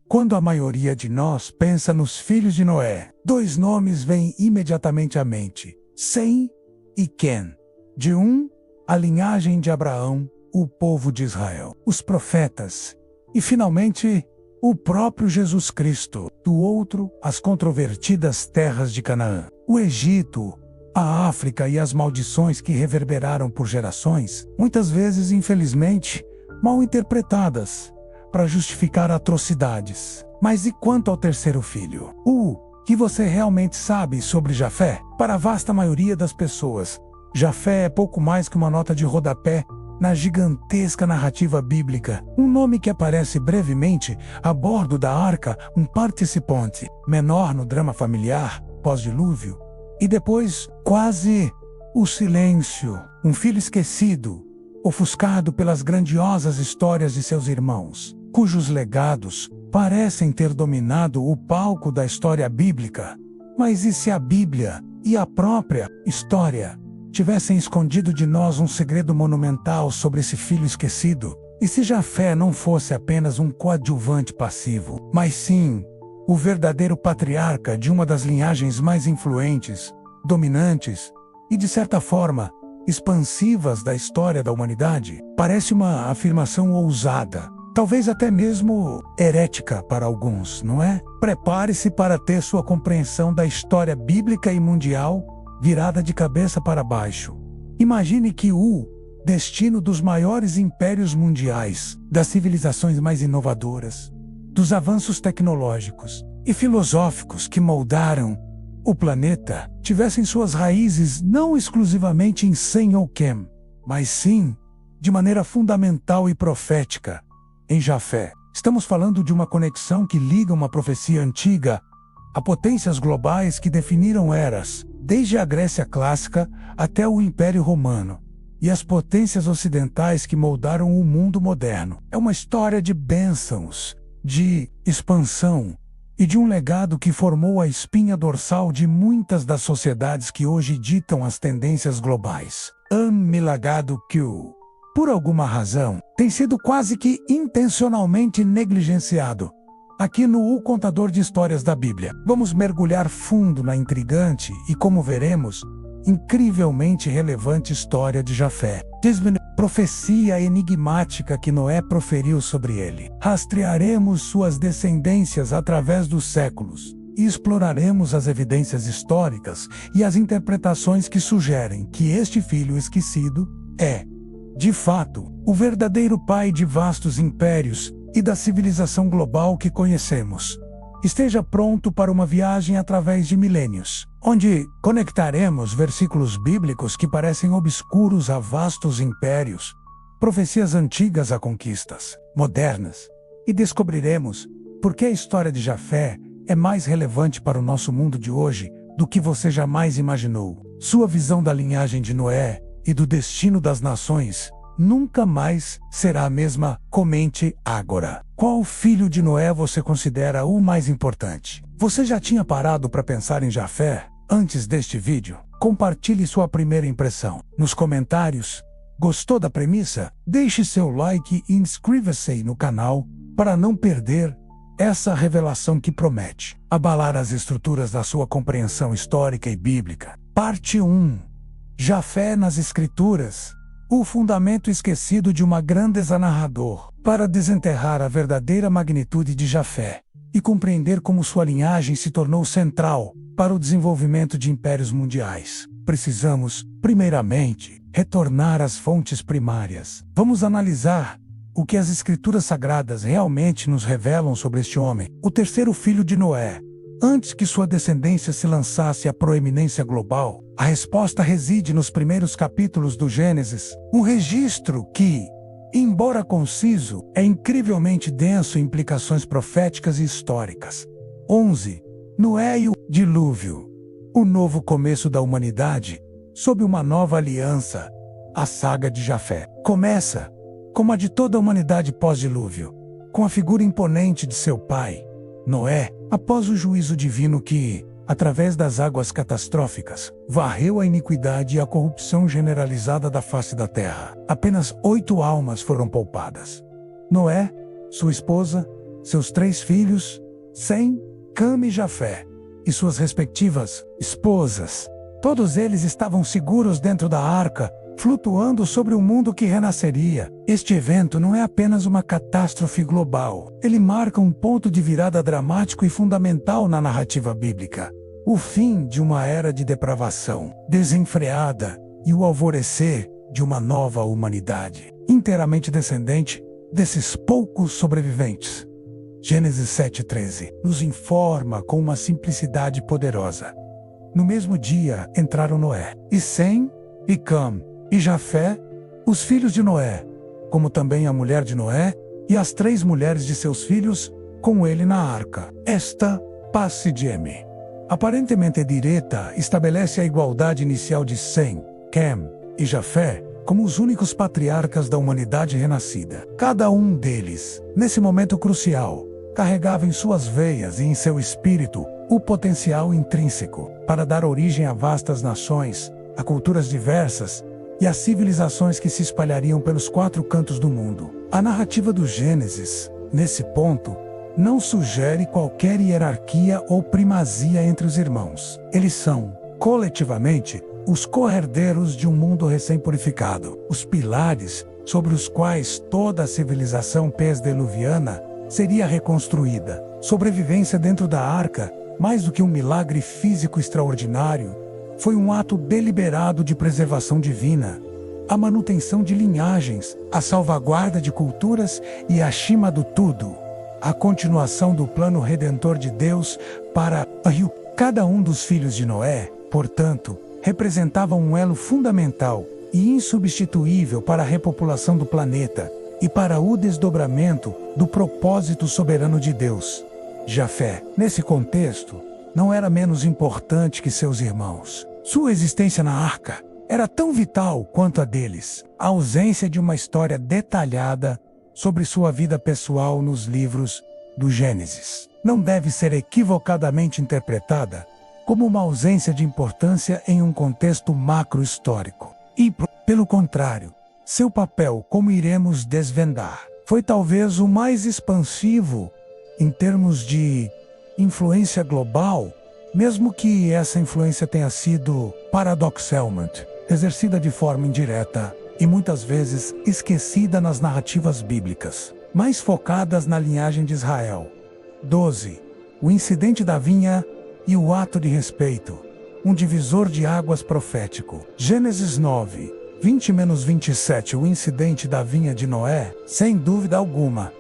Quando a maioria de nós pensa nos filhos de Noé, dois nomes vêm imediatamente à mente: Sem e Quem. De um, a linhagem de Abraão, o povo de Israel, os profetas, e finalmente, o próprio Jesus Cristo. Do outro, as controvertidas terras de Canaã, o Egito, a África e as maldições que reverberaram por gerações, muitas vezes, infelizmente, mal interpretadas, para justificar atrocidades. Mas e quanto ao terceiro filho? O que você realmente sabe sobre Jafé? Para a vasta maioria das pessoas, Jafé é pouco mais que uma nota de rodapé na gigantesca narrativa bíblica, um nome que aparece brevemente a bordo da arca, um participante menor no drama familiar, pós-dilúvio, e depois, quase, o silêncio, um filho esquecido, ofuscado pelas grandiosas histórias de seus irmãos, cujos legados parecem ter dominado o palco da história bíblica. Mas e se a Bíblia e a própria história tivessem escondido de nós um segredo monumental sobre esse filho esquecido? E se Jafé não fosse apenas um coadjuvante passivo, mas sim o verdadeiro patriarca de uma das linhagens mais influentes, dominantes e, de certa forma, expansivas da história da humanidade? Parece uma afirmação ousada, talvez até mesmo herética para alguns, não é? Prepare-se para ter sua compreensão da história bíblica e mundial virada de cabeça para baixo. Imagine que o destino dos maiores impérios mundiais, das civilizações mais inovadoras, dos avanços tecnológicos e filosóficos que moldaram o planeta, tivessem suas raízes não exclusivamente em Sem ou Quem, mas sim, de maneira fundamental e profética, em Jafé. Estamos falando de uma conexão que liga uma profecia antiga a potências globais que definiram eras, desde a Grécia clássica até o Império Romano, e as potências ocidentais que moldaram o mundo moderno. É uma história de bênçãos, de expansão e de um legado que formou a espinha dorsal de muitas das sociedades que hoje ditam as tendências globais. Legado que, por alguma razão, tem sido quase que intencionalmente negligenciado aqui no O Contador de Histórias da Bíblia. Vamos mergulhar fundo na intrigante e, como veremos, incrivelmente relevante história de Jafé. Profecia enigmática que Noé proferiu sobre ele. Rastrearemos suas descendências através dos séculos e exploraremos as evidências históricas e as interpretações que sugerem que este filho esquecido é, de fato, o verdadeiro pai de vastos impérios e da civilização global que conhecemos. Esteja pronto para uma viagem através de milênios, onde conectaremos versículos bíblicos que parecem obscuros a vastos impérios, profecias antigas a conquistas modernas, e descobriremos por que a história de Jafé é mais relevante para o nosso mundo de hoje do que você jamais imaginou. Sua visão da linhagem de Noé e do destino das nações nunca mais será a mesma. Comente agora. Qual filho de Noé você considera o mais importante? Você já tinha parado para pensar em Jafé antes deste vídeo? Compartilhe sua primeira impressão nos comentários. Gostou da premissa? Deixe seu like e inscreva-se no canal para não perder essa revelação que promete abalar as estruturas da sua compreensão histórica e bíblica. Parte 1. Jafé nas Escrituras. O fundamento esquecido de uma grandeza narrador. Para desenterrar a verdadeira magnitude de Jafé e compreender como sua linhagem se tornou central para o desenvolvimento de impérios mundiais, precisamos, primeiramente, retornar às fontes primárias. Vamos analisar o que as Escrituras Sagradas realmente nos revelam sobre este homem, o terceiro filho de Noé. Antes que sua descendência se lançasse à proeminência global, a resposta reside nos primeiros capítulos do Gênesis, um registro que, embora conciso, é incrivelmente denso em implicações proféticas e históricas. 11. Noé e o dilúvio. O novo começo da humanidade, sob uma nova aliança. A saga de Jafé começa, como a de toda a humanidade pós-dilúvio, com a figura imponente de seu pai, Noé, após o juízo divino que, através das águas catastróficas, varreu a iniquidade e a corrupção generalizada da face da terra. Apenas 8 almas foram poupadas: Noé, sua esposa, seus 3 filhos, Sem, Cam e Jafé, e suas respectivas esposas. Todos eles estavam seguros dentro da arca, flutuando sobre um mundo que renasceria. Este evento não é apenas uma catástrofe global. Ele marca um ponto de virada dramático e fundamental na narrativa bíblica. O fim de uma era de depravação desenfreada e o alvorecer de uma nova humanidade, inteiramente descendente desses poucos sobreviventes. Gênesis 7:13 nos informa com uma simplicidade poderosa. No mesmo dia entraram Noé, e Sem, e Cam, e Jafé, os filhos de Noé, como também a mulher de Noé, e as 3 mulheres de seus filhos, com ele na arca. Esta Passigeme, aparentemente direta, estabelece a igualdade inicial de Sem, Cam e Jafé como os únicos patriarcas da humanidade renascida. Cada um deles, nesse momento crucial, carregava em suas veias e em seu espírito o potencial intrínseco para dar origem a vastas nações, a culturas diversas e a civilizações que se espalhariam pelos 4 cantos do mundo. A narrativa do Gênesis, nesse ponto, não sugere qualquer hierarquia ou primazia entre os irmãos. Eles são, coletivamente, os co-herdeiros de um mundo recém-purificado, os pilares sobre os quais toda a civilização pós-diluviana seria reconstruída. Sobrevivência dentro da arca, mais do que um milagre físico extraordinário, foi um ato deliberado de preservação divina, a manutenção de linhagens, a salvaguarda de culturas e, acima do tudo, a continuação do plano redentor de Deus para cada um dos filhos de Noé, portanto, representava um elo fundamental e insubstituível para a repopulação do planeta e para o desdobramento do propósito soberano de Deus. Jafé, nesse contexto, não era menos importante que seus irmãos. Sua existência na arca era tão vital quanto a deles. A ausência de uma história detalhada sobre sua vida pessoal nos livros do Gênesis não deve ser equivocadamente interpretada como uma ausência de importância em um contexto macro-histórico. E, pelo contrário, seu papel, como iremos desvendar, foi talvez o mais expansivo em termos de influência global, mesmo que essa influência tenha sido, paradoxalmente, exercida de forma indireta e muitas vezes esquecida nas narrativas bíblicas, mais focadas na linhagem de Israel. 12. O incidente da vinha e o ato de respeito, um divisor de águas profético. Gênesis 9, 20-27. O incidente da vinha de Noé, sem dúvida alguma,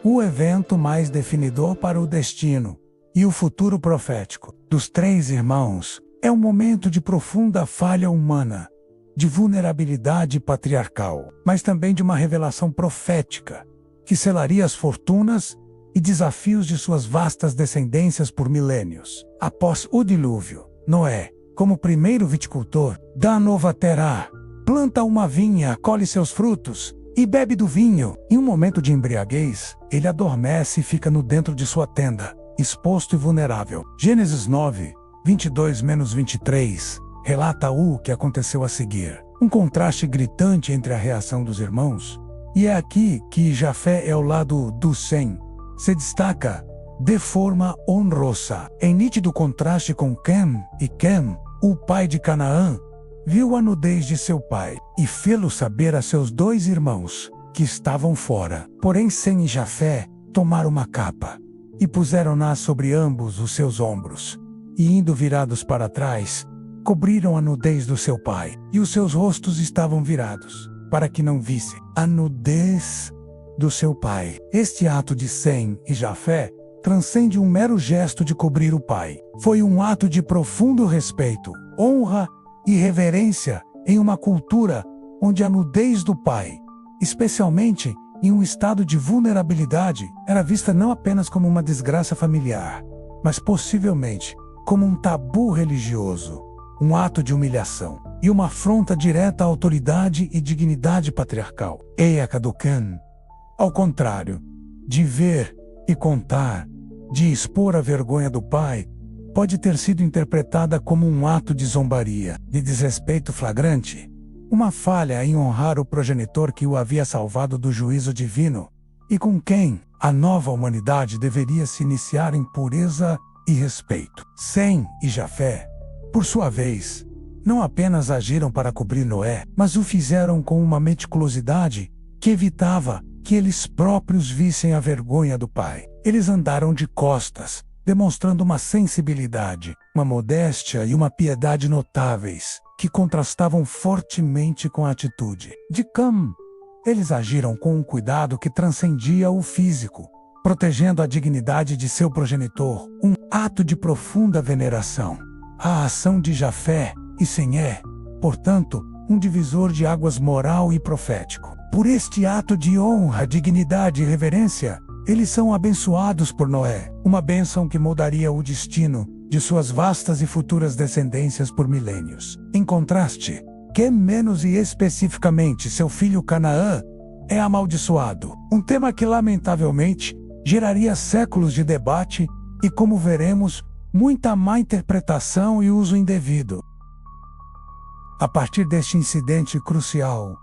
o evento mais definidor para o destino e o futuro profético dos 3 irmãos, é um momento de profunda falha humana, de vulnerabilidade patriarcal, mas também de uma revelação profética, que selaria as fortunas e desafios de suas vastas descendências por milênios. Após o dilúvio, Noé, como primeiro viticultor, dá nova terra, planta uma vinha, colhe seus frutos e bebe do vinho. Em um momento de embriaguez, ele adormece e fica no dentro de sua tenda, exposto e vulnerável. Gênesis 9, 22-23, relata o que aconteceu a seguir. Um contraste gritante entre a reação dos irmãos, e é aqui que Jafé é ao lado do Sem, se destaca de forma honrosa. Em nítido contraste com Cam, e Cam, o pai de Canaã, viu a nudez de seu pai e fê-lo saber a seus 2 irmãos, que estavam fora. Porém Sem e Jafé tomaram uma capa e puseram-na sobre ambos os seus ombros, e indo virados para trás, cobriram a nudez do seu pai, e os seus rostos estavam virados, para que não visse a nudez do seu pai. Este ato de Sem e Jafé transcende um mero gesto de cobrir o pai. Foi um ato de profundo respeito, honra e reverência em uma cultura onde a nudez do pai, especialmente em um estado de vulnerabilidade, era vista não apenas como uma desgraça familiar, mas possivelmente como um tabu religioso, um ato de humilhação e uma afronta direta à autoridade e dignidade patriarcal. Eakadukan, ao contrário, de ver e contar, de expor a vergonha do pai, pode ter sido interpretada como um ato de zombaria, de desrespeito flagrante, uma falha em honrar o progenitor que o havia salvado do juízo divino, e com quem A nova humanidade deveria se iniciar em pureza e respeito. Sem e Jafé, por sua vez, não apenas agiram para cobrir Noé, mas o fizeram com uma meticulosidade que evitava que eles próprios vissem a vergonha do pai. Eles andaram de costas, demonstrando uma sensibilidade, uma modéstia e uma piedade notáveis, que contrastavam fortemente com a atitude de Cam. Eles agiram com um cuidado que transcendia o físico, protegendo a dignidade de seu progenitor, um ato de profunda veneração. A ação de Jafé e Sem é, portanto, um divisor de águas moral e profético. Por este ato de honra, dignidade e reverência, eles são abençoados por Noé, uma bênção que moldaria o destino de suas vastas e futuras descendências por milênios. Em contraste, Quem menos e especificamente seu filho Canaã é amaldiçoado, um tema que lamentavelmente geraria séculos de debate e, como veremos, muita má interpretação e uso indevido. A partir deste incidente crucial,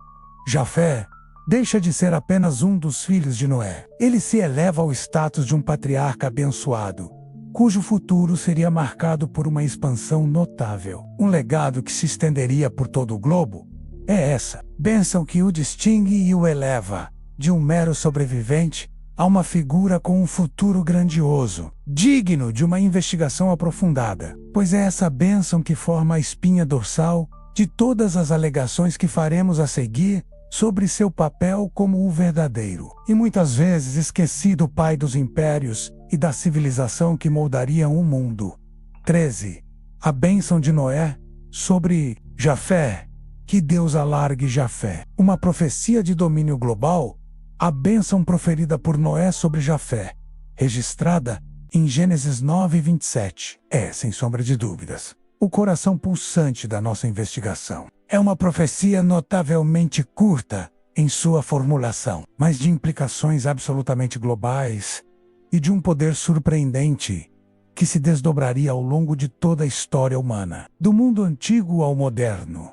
Jafé deixa de ser apenas um dos filhos de Noé. Ele se eleva ao status de um patriarca abençoado, cujo futuro seria marcado por uma expansão notável. Um legado que se estenderia por todo o globo. É essa bênção que o distingue e o eleva, de um mero sobrevivente, a uma figura com um futuro grandioso, digno de uma investigação aprofundada, pois é essa bênção que forma a espinha dorsal de todas as alegações que faremos a seguir sobre seu papel como o verdadeiro e muitas vezes esquecido pai dos impérios e da civilização que moldariam o mundo. 13. A bênção de Noé sobre Jafé. Que Deus alargue Jafé. Uma profecia de domínio global, a bênção proferida por Noé sobre Jafé, registrada em Gênesis 9:27, é, sem sombra de dúvidas, o coração pulsante da nossa investigação. É uma profecia notavelmente curta em sua formulação, mas de implicações absolutamente globais e de um poder surpreendente que se desdobraria ao longo de toda a história humana, do mundo antigo ao moderno.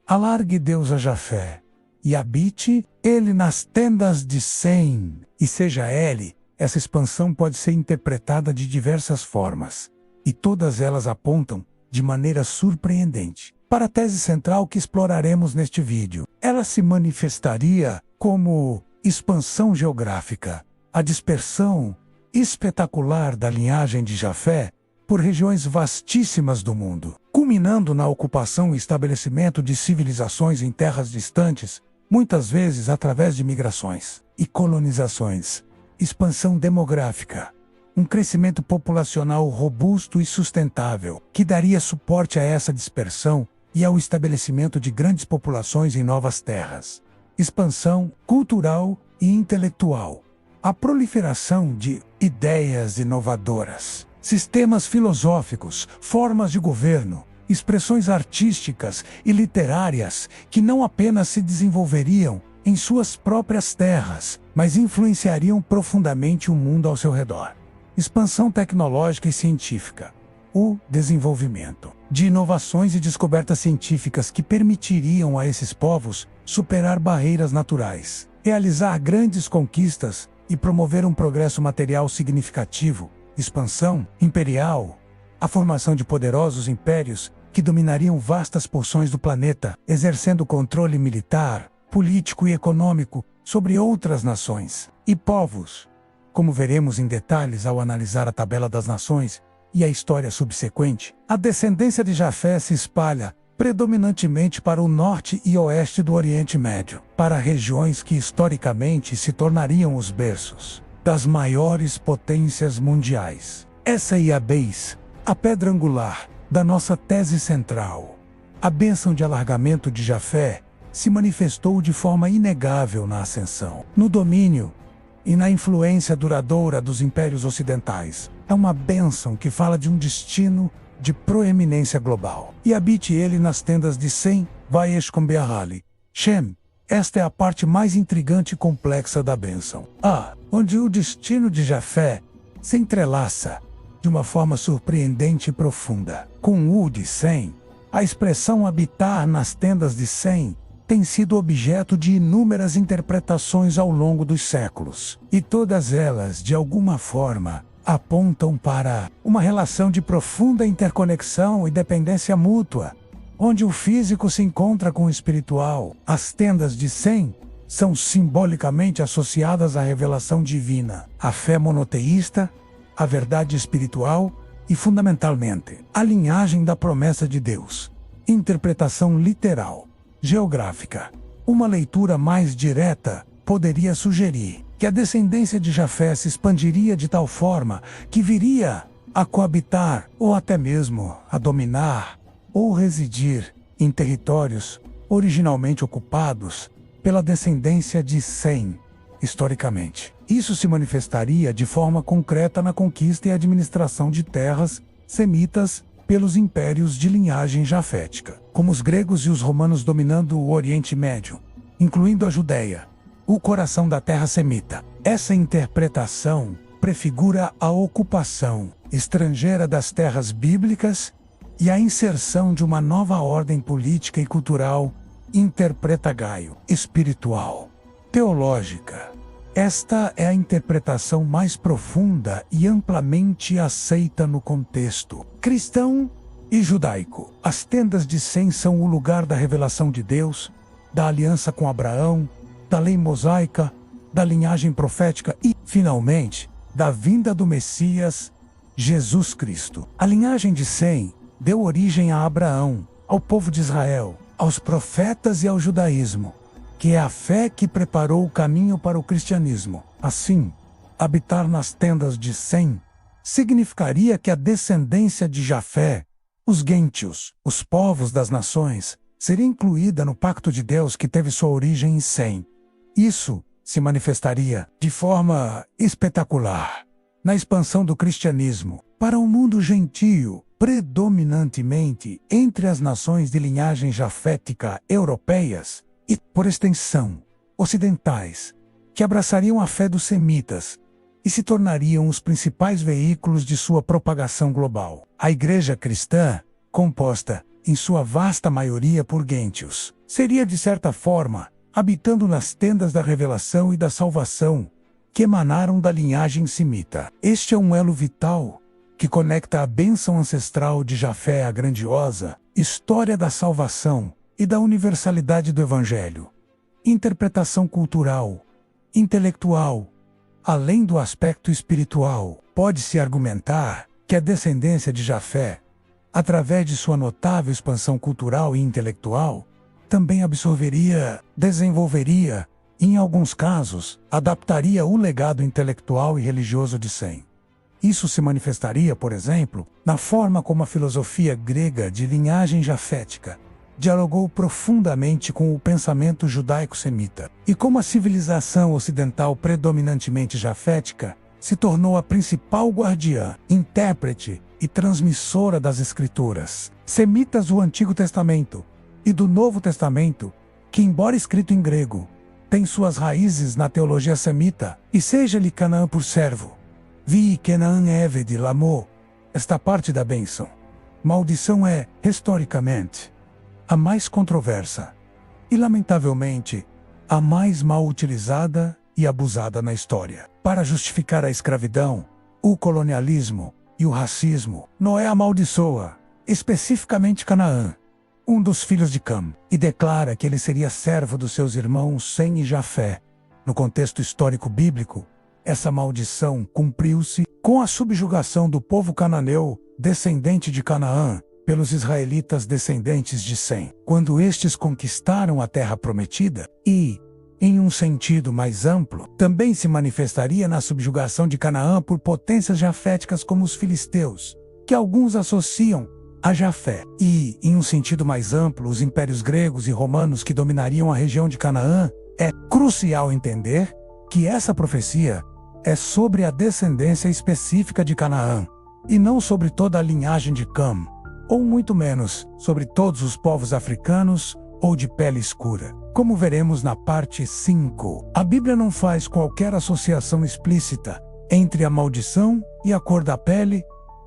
Alargue Deus a Jafé, e habite ele nas tendas de Sem, e seja ele. Essa expansão pode ser interpretada de diversas formas, e todas elas apontam, de maneira surpreendente, para a tese central que exploraremos neste vídeo. Ela se manifestaria como expansão geográfica, a dispersão espetacular da linhagem de Jafé por regiões vastíssimas do mundo, culminando na ocupação e estabelecimento de civilizações em terras distantes, muitas vezes através de migrações e colonizações. Expansão demográfica, um crescimento populacional robusto e sustentável, que daria suporte a essa dispersão e ao estabelecimento de grandes populações em novas terras. Expansão cultural e intelectual, a proliferação de ideias inovadoras, sistemas filosóficos, formas de governo, expressões artísticas e literárias que não apenas se desenvolveriam em suas próprias terras, mas influenciariam profundamente o mundo ao seu redor. Expansão tecnológica e científica, o desenvolvimento de inovações e descobertas científicas que permitiriam a esses povos superar barreiras naturais, realizar grandes conquistas e promover um progresso material significativo. Expansão imperial, a formação de poderosos impérios que dominariam vastas porções do planeta, exercendo controle militar, político e econômico sobre outras nações e povos. Como veremos em detalhes ao analisar a tabela das nações e a história subsequente, a descendência de Jafé se espalha predominantemente para o norte e oeste do Oriente Médio, para regiões que historicamente se tornariam os berços das maiores potências mundiais. Essa é a base, a pedra angular da nossa tese central. A bênção de alargamento de Jafé se manifestou de forma inegável na ascensão, no domínio e na influência duradoura dos impérios ocidentais. É uma bênção que fala de um destino de proeminência global. E habite ele nas tendas de Sem, Vaesh com Beahali, Shem. Esta é a parte mais intrigante e complexa da bênção. Onde o destino de Jafé se entrelaça de uma forma surpreendente e profunda com o de Sem. A expressão habitar nas tendas de Sem tem sido objeto de inúmeras interpretações ao longo dos séculos, e todas elas, de alguma forma, apontam para uma relação de profunda interconexão e dependência mútua, onde o físico se encontra com o espiritual. As tendas de Sem são simbolicamente associadas à revelação divina, à fé monoteísta, à verdade espiritual e, fundamentalmente, à linhagem da promessa de Deus. Interpretação literal, geográfica. Uma leitura mais direta poderia sugerir que a descendência de Jafé se expandiria de tal forma que viria a coabitar, ou até mesmo a dominar, ou residir em territórios originalmente ocupados pela descendência de Sem, historicamente. Isso se manifestaria de forma concreta na conquista e administração de terras semitas pelos impérios de linhagem jafética, como os gregos e os romanos dominando o Oriente Médio, incluindo a Judéia, o coração da terra semita. Essa interpretação prefigura a ocupação estrangeira das terras bíblicas e a inserção de uma nova ordem política e cultural, interpreta Gaio, espiritual, teológica. Esta é a interpretação mais profunda e amplamente aceita no contexto cristão e judaico. As tendas de Sem são o lugar da revelação de Deus, da aliança com Abraão, da lei mosaica, da linhagem profética e, finalmente, da vinda do Messias, Jesus Cristo. A linhagem de Sem deu origem a Abraão, ao povo de Israel, aos profetas e ao judaísmo, que é a fé que preparou o caminho para o cristianismo. Assim, habitar nas tendas de Sem significaria que a descendência de Jafé, os gentios, os povos das nações, seria incluída no pacto de Deus que teve sua origem em Sem. Isso se manifestaria de forma espetacular na expansão do cristianismo para um mundo gentio, predominantemente entre as nações de linhagem jafética europeias e, por extensão, ocidentais, que abraçariam a fé dos semitas e se tornariam os principais veículos de sua propagação global. A igreja cristã, composta, em sua vasta maioria por gentios, seria de certa forma, habitando nas tendas da revelação e da salvação, que emanaram da linhagem semita. Este é um elo vital, que conecta a bênção ancestral de Jafé à grandiosa história da salvação e da universalidade do Evangelho. Interpretação cultural, intelectual, além do aspecto espiritual, pode-se argumentar que a descendência de Jafé, através de sua notável expansão cultural e intelectual, também absorveria, desenvolveria, e, em alguns casos, adaptaria o legado intelectual e religioso de Sem. Isso se manifestaria, por exemplo, na forma como a filosofia grega de linhagem jafética dialogou profundamente com o pensamento judaico-semita, e como a civilização ocidental predominantemente jafética se tornou a principal guardiã, intérprete e transmissora das escrituras semitas do Antigo Testamento e do Novo Testamento, que, embora escrito em grego, tem suas raízes na teologia semita, e seja-lhe Canaã por servo. Vi Canaan Eved Lamô. Esta parte da bênção. Maldição é, historicamente, a mais controversa e, lamentavelmente, a mais mal utilizada e abusada na história. Para justificar a escravidão, o colonialismo e o racismo, Noé amaldiçoa, especificamente Canaã, um dos filhos de Cam, e declara que ele seria servo dos seus irmãos Sem e Jafé. No contexto histórico bíblico, essa maldição cumpriu-se com a subjugação do povo cananeu, descendente de Canaã, pelos israelitas descendentes de Sem, quando estes conquistaram a terra prometida, e, em um sentido mais amplo, também se manifestaria na subjugação de Canaã por potências jaféticas como os filisteus, que alguns associam a Jafé, e, em um sentido mais amplo, os impérios gregos e romanos que dominariam a região de Canaã. É crucial entender que essa profecia é sobre a descendência específica de Canaã, e não sobre toda a linhagem de Cam, ou muito menos sobre todos os povos africanos ou de pele escura. Como veremos na parte 5, a Bíblia não faz qualquer associação explícita entre a maldição e a cor da pele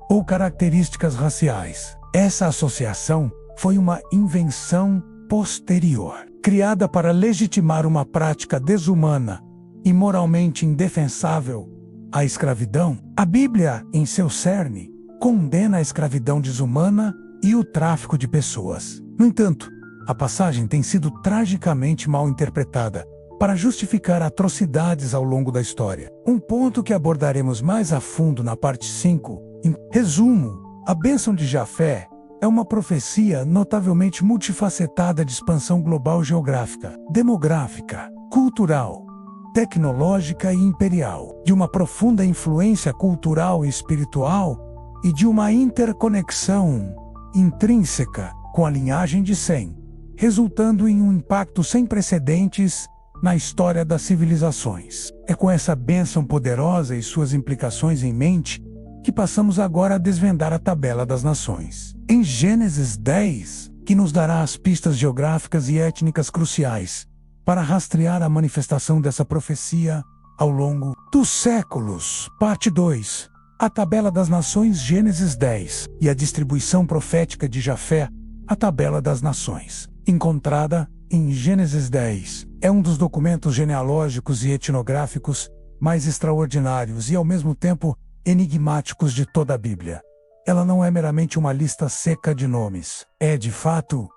ou características raciais. Essa associação foi uma invenção posterior, criada para legitimar uma prática desumana e moralmente indefensável, a escravidão. A Bíblia, em seu cerne, condena a escravidão desumana e o tráfico de pessoas. No entanto, a passagem tem sido tragicamente mal interpretada para justificar atrocidades ao longo da história. Um ponto que abordaremos mais a fundo na parte 5. Em resumo, a bênção de Jafé é uma profecia notavelmente multifacetada de expansão global geográfica, demográfica, cultural, tecnológica e imperial, de uma profunda influência cultural e espiritual e de uma interconexão intrínseca com a linhagem de Sem, resultando em um impacto sem precedentes na história das civilizações. É com essa bênção poderosa e suas implicações em mente que passamos agora a desvendar a tabela das nações. Em Gênesis 10, que nos dará as pistas geográficas e étnicas cruciais para rastrear a manifestação dessa profecia ao longo dos séculos. Parte 2. A tabela das nações, Gênesis 10, e a distribuição profética de Jafé, a tabela das nações, encontrada em Gênesis 10. É um dos documentos genealógicos e etnográficos mais extraordinários e, ao mesmo tempo, enigmáticos de toda a Bíblia. Ela não é meramente uma lista seca de nomes. É, de fato,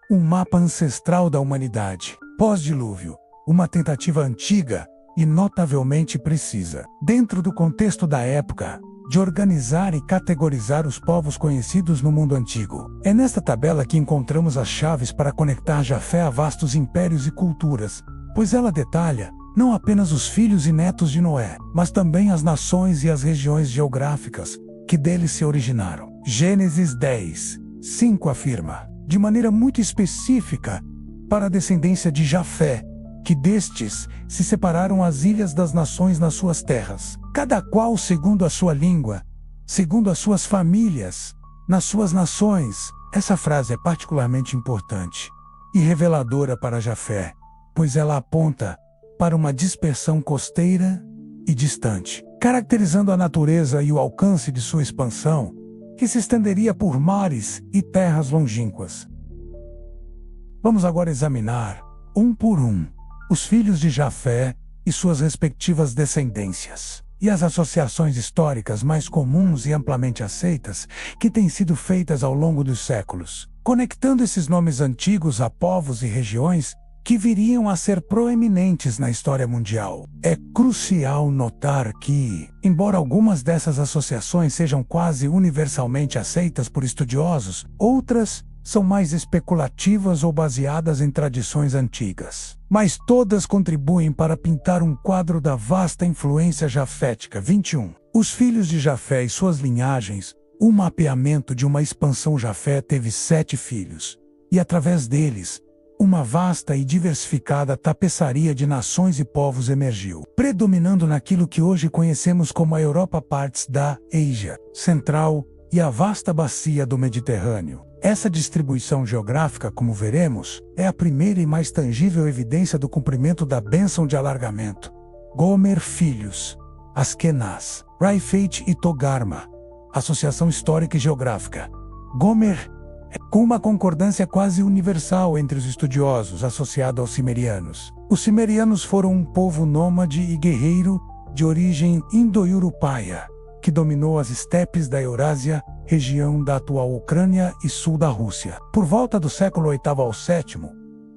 um mapa ancestral da humanidade. Pós-dilúvio, uma tentativa antiga e notavelmente precisa, dentro do contexto da época, de organizar e categorizar os povos conhecidos no mundo antigo. É nesta tabela que encontramos as chaves para conectar Jafé a vastos impérios e culturas, pois ela detalha não apenas os filhos e netos de Noé, mas também as nações e as regiões geográficas que deles se originaram. Gênesis 10, 5 afirma, de maneira muito específica, para a descendência de Jafé, que destes se separaram as ilhas das nações nas suas terras, cada qual segundo a sua língua, segundo as suas famílias, nas suas nações. Essa frase é particularmente importante e reveladora para Jafé, pois ela aponta para uma dispersão costeira e distante, caracterizando a natureza e o alcance de sua expansão, que se estenderia por mares e terras longínquas. Vamos agora examinar, um por um, os filhos de Jafé e suas respectivas descendências, e as associações históricas mais comuns e amplamente aceitas que têm sido feitas ao longo dos séculos, conectando esses nomes antigos a povos e regiões que viriam a ser proeminentes na história mundial. É crucial notar que, embora algumas dessas associações sejam quase universalmente aceitas por estudiosos, outras são mais especulativas ou baseadas em tradições antigas. Mas todas contribuem para pintar um quadro da vasta influência jafética. 21. Os filhos de Jafé e suas linhagens. O mapeamento de uma expansão. Jafé teve 7 filhos, e através deles, uma vasta e diversificada tapeçaria de nações e povos emergiu, predominando naquilo que hoje conhecemos como a Europa, partes da Ásia Central e a vasta bacia do Mediterrâneo. Essa distribuição geográfica, como veremos, é a primeira e mais tangível evidência do cumprimento da bênção de alargamento. Gomer filhos, Askenaz, Raifate e Togarma. Associação histórica e geográfica. Gomer, com uma concordância quase universal entre os estudiosos associado aos cimerianos. Os cimerianos foram um povo nômade e guerreiro de origem indo-europeia, que dominou as estepes da Eurásia, região da atual Ucrânia e sul da Rússia. Por volta do século VIII ao VII,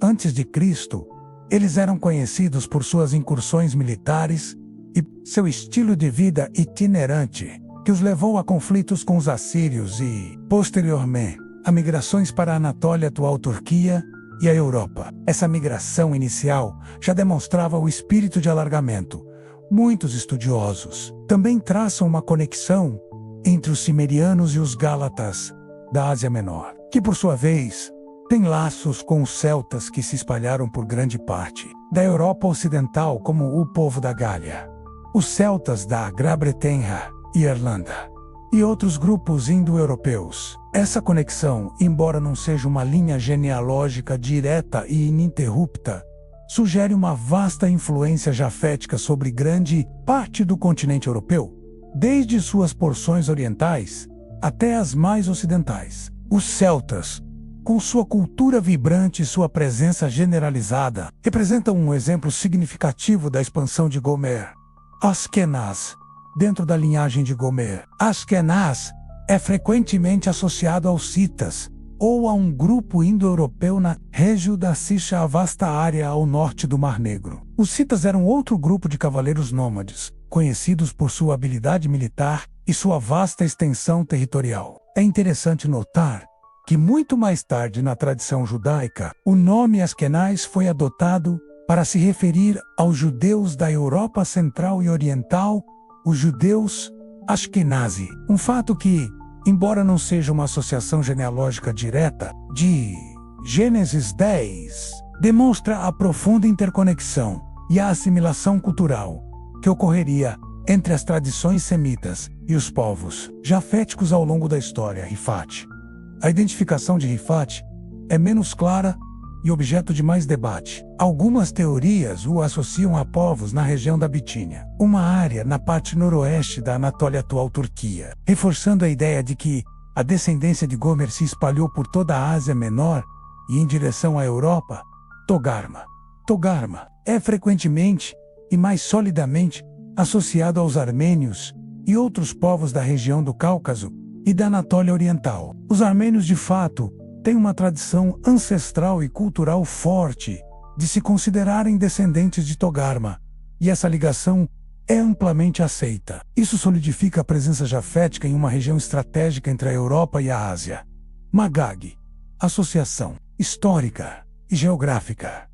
antes de Cristo, eles eram conhecidos por suas incursões militares e seu estilo de vida itinerante, que os levou a conflitos com os assírios e, posteriormente, a migrações para a Anatólia, atual Turquia, e a Europa. Essa migração inicial já demonstrava o espírito de alargamento. Muitos estudiosos também traçam uma conexão entre os cimerianos e os gálatas da Ásia Menor, que por sua vez têm laços com os celtas que se espalharam por grande parte da Europa Ocidental, como o povo da Gália, os celtas da Grã-Bretanha e Irlanda, e outros grupos indo-europeus. Essa conexão, embora não seja uma linha genealógica direta e ininterrupta, sugere uma vasta influência jafética sobre grande parte do continente europeu, desde suas porções orientais até as mais ocidentais. Os celtas, com sua cultura vibrante e sua presença generalizada, representam um exemplo significativo da expansão de Gomer. Askenaz, dentro da linhagem de Gomer. Askenaz é frequentemente associado aos citas, ou a um grupo indo-europeu na região da Cisha, a vasta área ao norte do Mar Negro. Os citas eram outro grupo de cavaleiros nômades, conhecidos por sua habilidade militar e sua vasta extensão territorial. É interessante notar que muito mais tarde na tradição judaica, o nome Askenaz foi adotado para se referir aos judeus da Europa Central e Oriental, os judeus Ashkenazi. Um fato que, embora não seja uma associação genealógica direta, de Gênesis 10, demonstra a profunda interconexão e a assimilação cultural que ocorreria entre as tradições semitas e os povos jaféticos ao longo da história. Rifat. A identificação de Rifat é menos clara e objeto de mais debate. Algumas teorias o associam a povos na região da Bitínia, uma área na parte noroeste da Anatólia, atual Turquia, reforçando a ideia de que a descendência de Gomer se espalhou por toda a Ásia Menor e em direção à Europa. Togarma. Togarma é frequentemente e mais solidamente associado aos armênios e outros povos da região do Cáucaso e da Anatólia Oriental. Os armênios, de fato, têm uma tradição ancestral e cultural forte de se considerarem descendentes de Togarma, e essa ligação é amplamente aceita. Isso solidifica a presença jafética em uma região estratégica entre a Europa e a Ásia. Magog. Associação histórica e geográfica.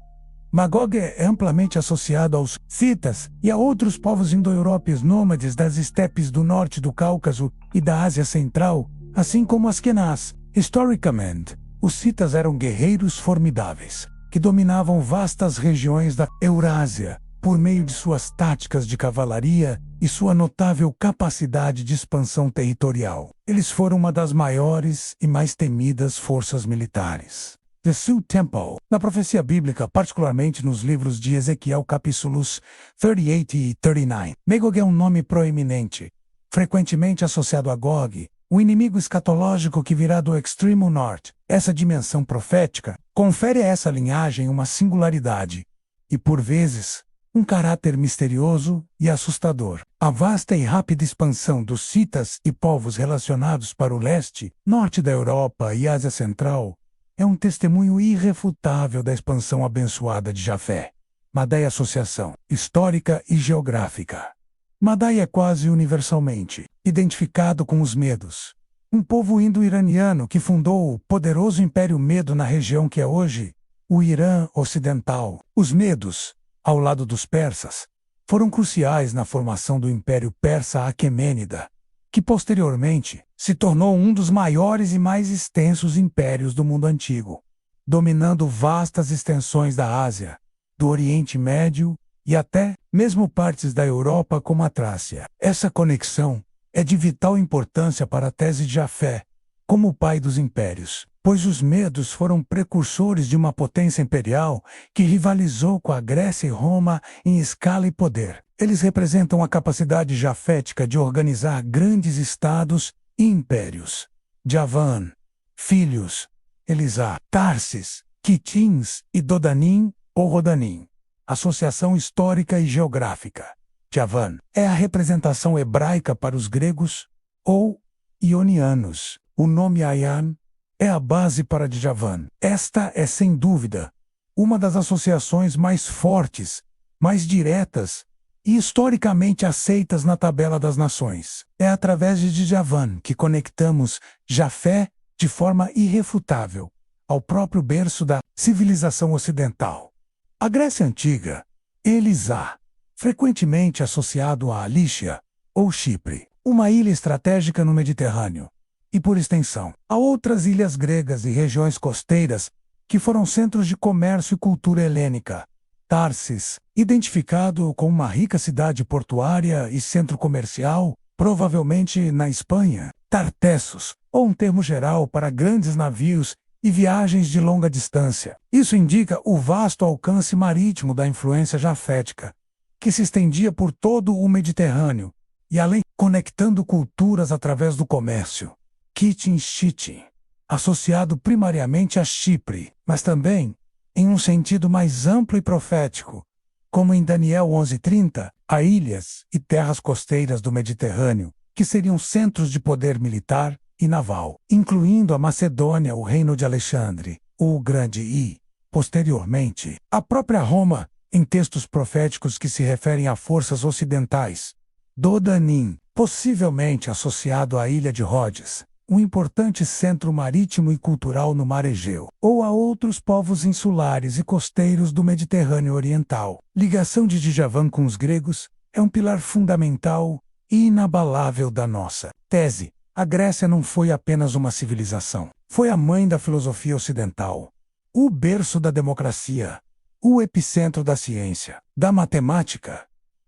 Magog é amplamente associado aos citas e a outros povos indo-europeus nômades das estepes do norte do Cáucaso e da Ásia Central, assim como Askenaz. Historicamente, os citas eram guerreiros formidáveis, que dominavam vastas regiões da Eurásia por meio de suas táticas de cavalaria e sua notável capacidade de expansão territorial. Eles foram uma das maiores e mais temidas forças militares. The Sioux Temple. Na profecia bíblica, particularmente nos livros de Ezequiel capítulos 38 e 39, Magog é um nome proeminente, frequentemente associado a Gog, o inimigo escatológico que virá do extremo norte. Essa dimensão profética confere a essa linhagem uma singularidade e, por vezes, um caráter misterioso e assustador. A vasta e rápida expansão dos citas e povos relacionados para o leste, norte da Europa e Ásia Central é um testemunho irrefutável da expansão abençoada de Jafé. Madai, associação histórica e geográfica. Madai é quase universalmente identificado com os Medos, um povo indo-iraniano que fundou o poderoso Império Medo na região que é hoje o Irã Ocidental. Os Medos, ao lado dos persas, foram cruciais na formação do Império Persa Aquemênida, que posteriormente se tornou um dos maiores e mais extensos impérios do mundo antigo, dominando vastas extensões da Ásia, do Oriente Médio e até mesmo partes da Europa como a Trácia. Essa conexão é de vital importância para a tese de Jafé, como o pai dos impérios, pois os Medos foram precursores de uma potência imperial que rivalizou com a Grécia e Roma em escala e poder. Eles representam a capacidade jafética de organizar grandes estados e impérios. Javan, filhos, Elisá, Tarsis, Quitins e Dodanim ou Rodanim. Associação histórica e geográfica. Javan é a representação hebraica para os gregos ou ionianos. O nome Ayan é a base para Djavan. Esta é, sem dúvida, uma das associações mais fortes, mais diretas e historicamente aceitas na tabela das nações. É através de Djavan que conectamos Jafé de forma irrefutável ao próprio berço da civilização ocidental. A Grécia Antiga, Elisá, frequentemente associado a Lícia ou Chipre, uma ilha estratégica no Mediterrâneo, e por extensão, a outras ilhas gregas e regiões costeiras que foram centros de comércio e cultura helênica. Tarsis, identificado como uma rica cidade portuária e centro comercial, provavelmente na Espanha. Tartessos, ou um termo geral para grandes navios e viagens de longa distância. Isso indica o vasto alcance marítimo da influência jafética, que se estendia por todo o Mediterrâneo, e além, conectando culturas através do comércio. Kitin Chitin. associado primariamente a Chipre, mas também, em um sentido mais amplo e profético, como em Daniel 11:30, a ilhas e terras costeiras do Mediterrâneo, que seriam centros de poder militar e naval, incluindo a Macedônia, o reino de Alexandre, o Grande e, posteriormente, a própria Roma, em textos proféticos que se referem a forças ocidentais. Dodanim, possivelmente associado à ilha de Rhodes, um importante centro marítimo e cultural no Mar Egeu, ou a outros povos insulares e costeiros do Mediterrâneo Oriental. Ligação de Djavan com os gregos é um pilar fundamental e inabalável da nossa tese. A Grécia não foi apenas uma civilização, foi a mãe da filosofia ocidental, o berço da democracia, o epicentro da ciência, da matemática,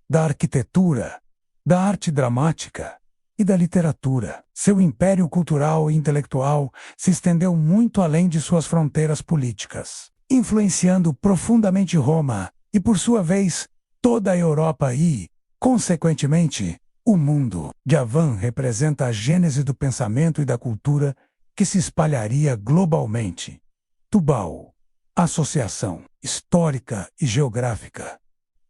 da arquitetura, da arte dramática e da literatura. Seu império cultural e intelectual se estendeu muito além de suas fronteiras políticas, influenciando profundamente Roma e, por sua vez, toda a Europa e, consequentemente, o mundo. Djavan representa a gênese do pensamento e da cultura que se espalharia globalmente. Tubal. Associação histórica e geográfica.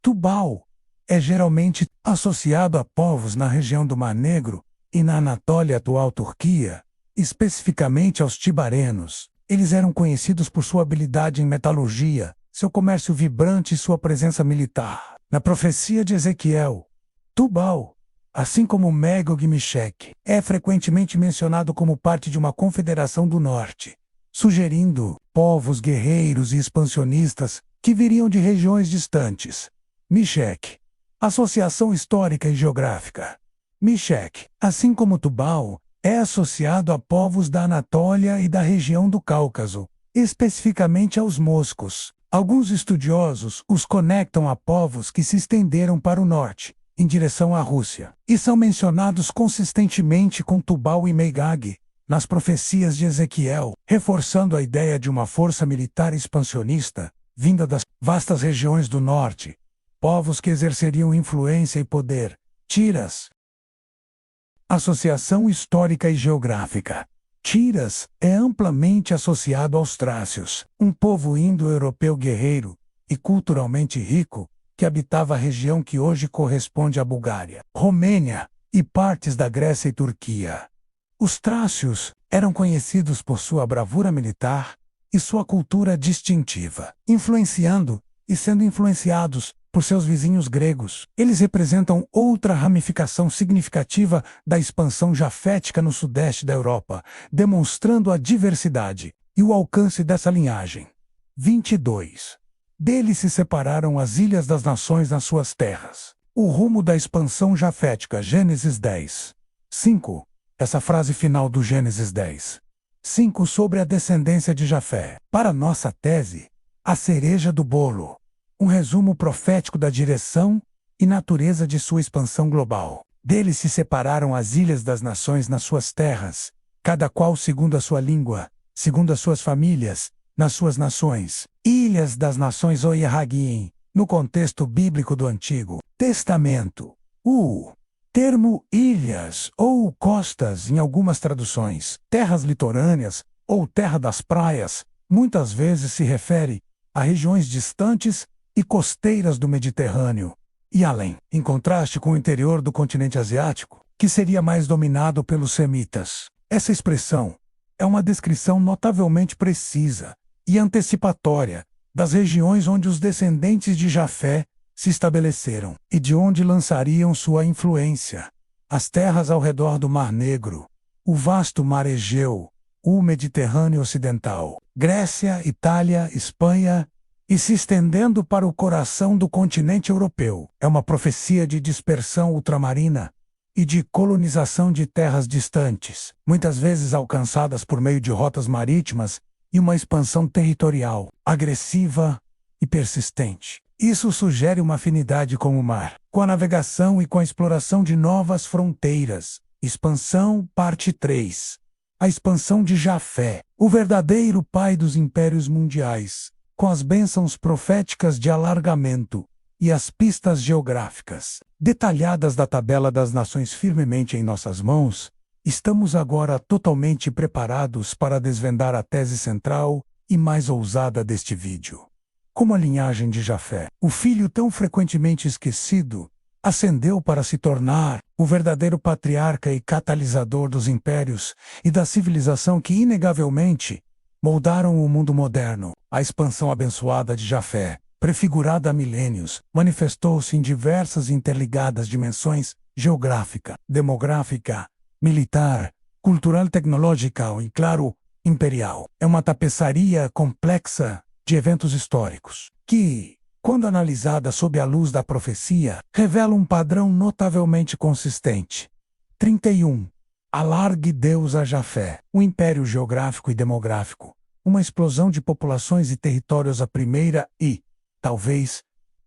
Tubal é geralmente associado a povos na região do Mar Negro e na Anatólia, atual Turquia, especificamente aos tibarenos. Eles eram conhecidos por sua habilidade em metalurgia, seu comércio vibrante e sua presença militar. Na profecia de Ezequiel, Tubal, assim como Magog e Meshec, é frequentemente mencionado como parte de uma confederação do norte, sugerindo povos guerreiros e expansionistas que viriam de regiões distantes. Meshec. Associação histórica e geográfica. Meshec, assim como Tubal, é associado a povos da Anatólia e da região do Cáucaso, especificamente aos moscos. Alguns estudiosos os conectam a povos que se estenderam para o norte, em direção à Rússia, e são mencionados consistentemente com Tubal e Magog nas profecias de Ezequiel, reforçando a ideia de uma força militar expansionista vinda das vastas regiões do norte, povos que exerceriam influência e poder. Tiras. Associação histórica e geográfica. Tiras é amplamente associado aos trácios, um povo indo-europeu guerreiro e culturalmente rico que habitava a região que hoje corresponde à Bulgária, Romênia e partes da Grécia e Turquia. Os trácios eram conhecidos por sua bravura militar e sua cultura distintiva, influenciando e sendo influenciados por seus vizinhos gregos. Eles representam outra ramificação significativa da expansão jafética no sudeste da Europa, demonstrando a diversidade e o alcance dessa linhagem. 22. Deles se separaram as ilhas das nações nas suas terras. O rumo da expansão jafética, Gênesis 10. 5. Essa frase final do Gênesis 10. 5 sobre a descendência de Jafé. Para nossa tese, a cereja do bolo. Um resumo profético da direção e natureza de sua expansão global. Deles se separaram as ilhas das nações nas suas terras, cada qual segundo a sua língua, segundo as suas famílias, nas suas nações. Ilhas das nações Oierhagim, no contexto bíblico do Antigo Testamento. O termo ilhas ou costas em algumas traduções, terras litorâneas ou terra das praias, muitas vezes se refere a regiões distantes e costeiras do Mediterrâneo e além, em contraste com o interior do continente asiático, que seria mais dominado pelos semitas. Essa expressão é uma descrição notavelmente precisa e antecipatória das regiões onde os descendentes de Jafé se estabeleceram e de onde lançariam sua influência. As terras ao redor do Mar Negro, o vasto Mar Egeu, o Mediterrâneo Ocidental, Grécia, Itália, Espanha, e se estendendo para o coração do continente europeu. É uma profecia de dispersão ultramarina e de colonização de terras distantes, muitas vezes alcançadas por meio de rotas marítimas e uma expansão territorial, agressiva e persistente. Isso sugere uma afinidade com o mar, com a navegação e com a exploração de novas fronteiras. Expansão, parte 3. A expansão de Jafé, o verdadeiro pai dos impérios mundiais, com as bênçãos proféticas de alargamento e as pistas geográficas detalhadas da tabela das nações firmemente em nossas mãos, Estamos agora totalmente preparados para desvendar a tese central e mais ousada deste vídeo. Como a linhagem de Jafé, o filho tão frequentemente esquecido, ascendeu para se tornar o verdadeiro patriarca e catalisador dos impérios e da civilização que inegavelmente moldaram o mundo moderno. A expansão abençoada de Jafé, prefigurada há milênios, manifestou-se em diversas e interligadas dimensões geográfica, demográfica, militar, cultural, tecnológica e, claro, imperial. É uma tapeçaria complexa de eventos históricos que, quando analisada sob a luz da profecia, revela um padrão notavelmente consistente. 31. Alargue Deus a Jafé, um império geográfico e demográfico, uma explosão de populações e territórios, a primeira e, talvez,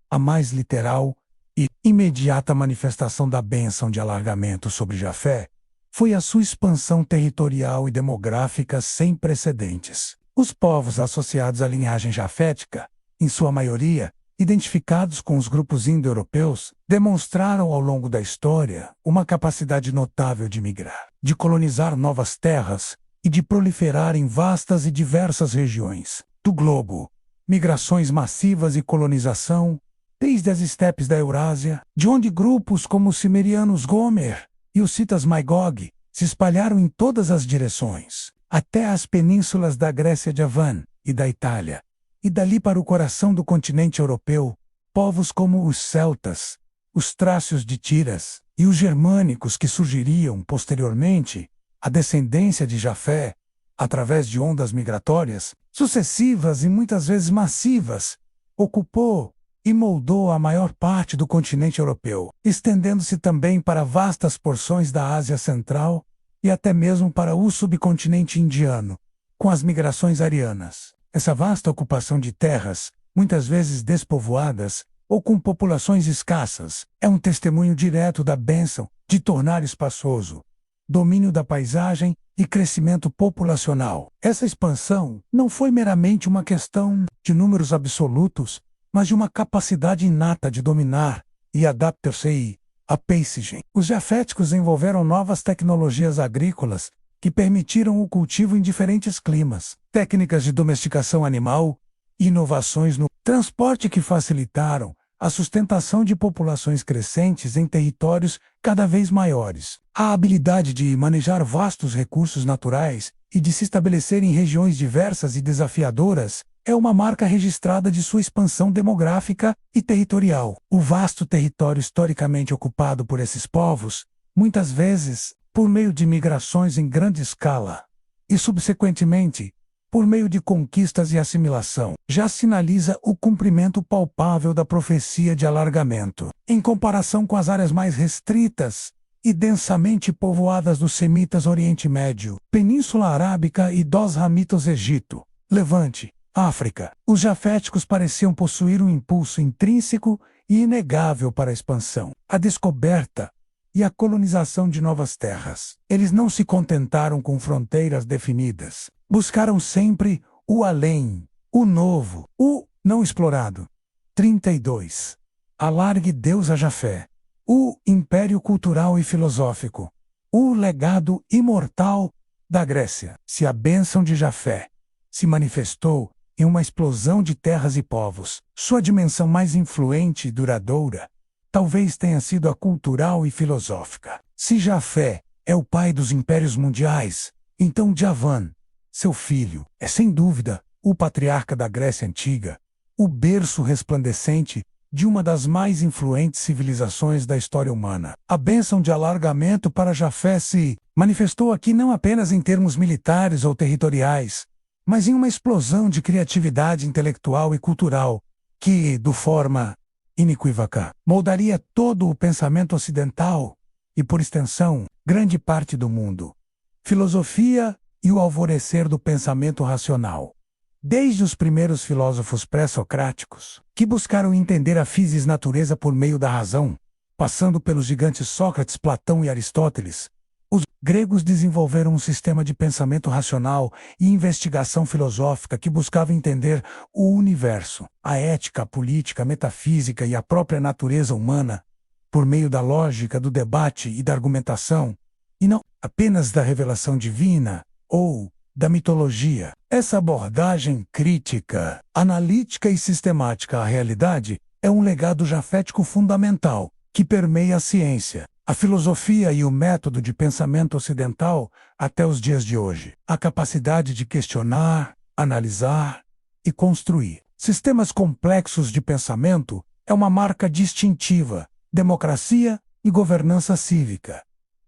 a mais literal e imediata manifestação da bênção de alargamento sobre Jafé foi a sua expansão territorial e demográfica sem precedentes. Os povos associados à linhagem jafética, em sua maioria, identificados com os grupos indo-europeus, demonstraram ao longo da história uma capacidade notável de migrar, de colonizar novas terras e de proliferar em vastas e diversas regiões do globo. Migrações massivas e colonização, desde as estepes da Eurásia, de onde grupos como os cimerianos Gomer e os citas Magog se espalharam em todas as direções, até as penínsulas da Grécia de Avan e da Itália, e dali para o coração do continente europeu, povos como os celtas, os trácios de Tiras e os germânicos que surgiriam posteriormente, a descendência de Jafé, através de ondas migratórias, sucessivas e muitas vezes massivas, ocupou e moldou a maior parte do continente europeu, estendendo-se também para vastas porções da Ásia Central e até mesmo para o subcontinente indiano, com as migrações arianas. Essa vasta ocupação de terras, muitas vezes despovoadas ou com populações escassas, é um testemunho direto da bênção de tornar espaçoso, domínio da paisagem e crescimento populacional. Essa expansão não foi meramente uma questão de números absolutos, mas de uma capacidade inata de dominar e adaptar-se à paisagem. Os jaféticos desenvolveram novas tecnologias agrícolas que permitiram o cultivo em diferentes climas, técnicas de domesticação animal e inovações no transporte que facilitaram a sustentação de populações crescentes em territórios cada vez maiores. A habilidade de manejar vastos recursos naturais e de se estabelecer em regiões diversas e desafiadoras é uma marca registrada de sua expansão demográfica e territorial. O vasto território historicamente ocupado por esses povos, muitas vezes por meio de migrações em grande escala, e subsequentemente, por meio de conquistas e assimilação, já sinaliza o cumprimento palpável da profecia de alargamento. Em comparação com as áreas mais restritas e densamente povoadas dos semitas Oriente Médio, Península Arábica e dos Ramitas Egito, Levante, África, os jaféticos pareciam possuir um impulso intrínseco e inegável para a expansão, a descoberta e a colonização de novas terras. Eles não se contentaram com fronteiras definidas. Buscaram sempre o além, o novo, o não explorado. 32. Alargue Deus a Jafé. O império cultural e filosófico. O legado imortal da Grécia. Se a bênção de Jafé se manifestou em uma explosão de terras e povos, sua dimensão mais influente e duradoura talvez tenha sido a cultural e filosófica. Se Jafé é o pai dos impérios mundiais, então Javan, seu filho, é sem dúvida o patriarca da Grécia Antiga, o berço resplandecente de uma das mais influentes civilizações da história humana. A bênção de alargamento para Jafé se manifestou aqui não apenas em termos militares ou territoriais, mas em uma explosão de criatividade intelectual e cultural que, de forma inequívoca, moldaria todo o pensamento ocidental e, por extensão, grande parte do mundo. Filosofia e o alvorecer do pensamento racional. Desde os primeiros filósofos pré-socráticos, que buscaram entender a physis natureza por meio da razão, passando pelos gigantes Sócrates, Platão e Aristóteles, os gregos desenvolveram um sistema de pensamento racional e investigação filosófica que buscava entender o universo, a ética, a política, a metafísica e a própria natureza humana, por meio da lógica, do debate e da argumentação, e não apenas da revelação divina ou da mitologia. Essa abordagem crítica, analítica e sistemática à realidade é um legado jafético fundamental que permeia a ciência, a filosofia e o método de pensamento ocidental até os dias de hoje. A capacidade de questionar, analisar e construir sistemas complexos de pensamento é uma marca distintiva, democracia e governança cívica.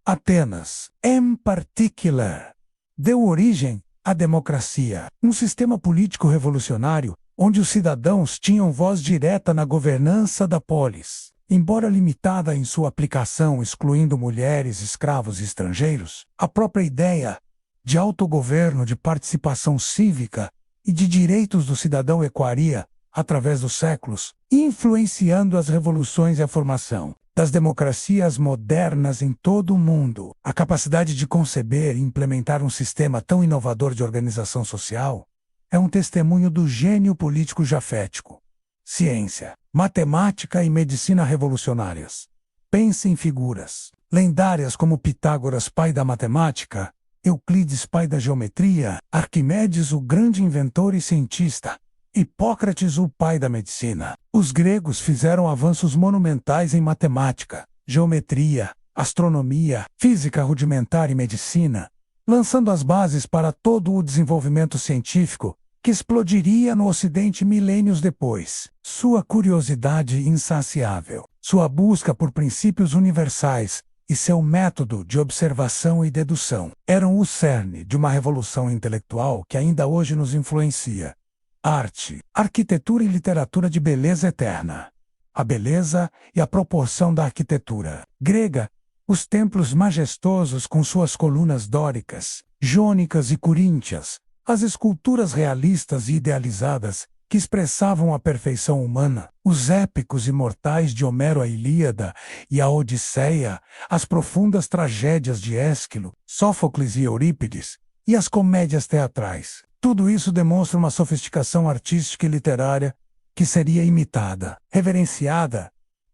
Atenas, em particular, deu origem à democracia, um sistema político revolucionário onde os cidadãos tinham voz direta na governança da polis. Embora limitada em sua aplicação, excluindo mulheres, escravos e estrangeiros, a própria ideia de autogoverno, de participação cívica e de direitos do cidadão ecoaria, através dos séculos, influenciando as revoluções e a formação das democracias modernas em todo o mundo. A capacidade de conceber e implementar um sistema tão inovador de organização social é um testemunho do gênio político jafético. Ciência, matemática e medicina revolucionárias. Pense em figuras lendárias como Pitágoras, pai da matemática, Euclides, pai da geometria, Arquimedes, o grande inventor e cientista, Hipócrates, o pai da medicina. Os gregos fizeram avanços monumentais em matemática, geometria, astronomia, física rudimentar e medicina, lançando as bases para todo o desenvolvimento científico que explodiria no Ocidente milênios depois. Sua curiosidade insaciável, sua busca por princípios universais e seu método de observação e dedução eram o cerne de uma revolução intelectual que ainda hoje nos influencia. Arte, arquitetura e literatura de beleza eterna. A beleza e a proporção da arquitetura grega, os templos majestosos com suas colunas dóricas, jônicas e coríntias, as esculturas realistas e idealizadas que expressavam a perfeição humana, os épicos imortais de Homero, a Ilíada e a Odisseia, as profundas tragédias de Ésquilo, Sófocles e Eurípides, e as comédias teatrais. Tudo isso demonstra uma sofisticação artística e literária que seria imitada, reverenciada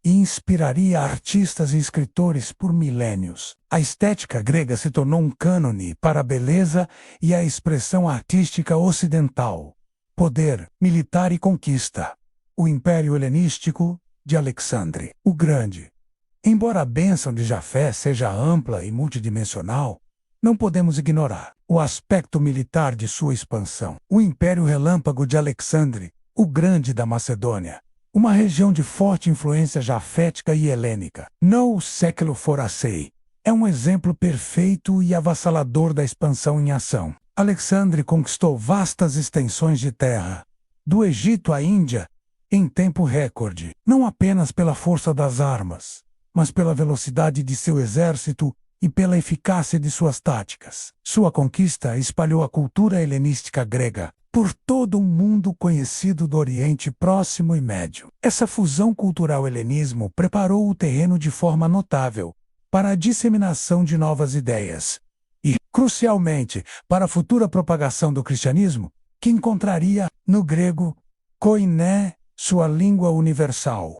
e inspiraria artistas e escritores por milênios. A estética grega se tornou um cânone para a beleza e a expressão artística ocidental. Poder, militar e conquista. O Império Helenístico de Alexandre o Grande. Embora a bênção de Jafé seja ampla e multidimensional, não podemos ignorar o aspecto militar de sua expansão. O Império Relâmpago de Alexandre o Grande da Macedônia, uma região de forte influência jafética e helênica, no século IV, é um exemplo perfeito e avassalador da expansão em ação. Alexandre conquistou vastas extensões de terra, do Egito à Índia, em tempo recorde, não apenas pela força das armas, mas pela velocidade de seu exército e pela eficácia de suas táticas. Sua conquista espalhou a cultura helenística grega por todo o mundo conhecido do Oriente Próximo e Médio. Essa fusão cultural-helenismo preparou o terreno de forma notável para a disseminação de novas ideias e, crucialmente, para a futura propagação do cristianismo, que encontraria, no grego, koiné, sua língua universal.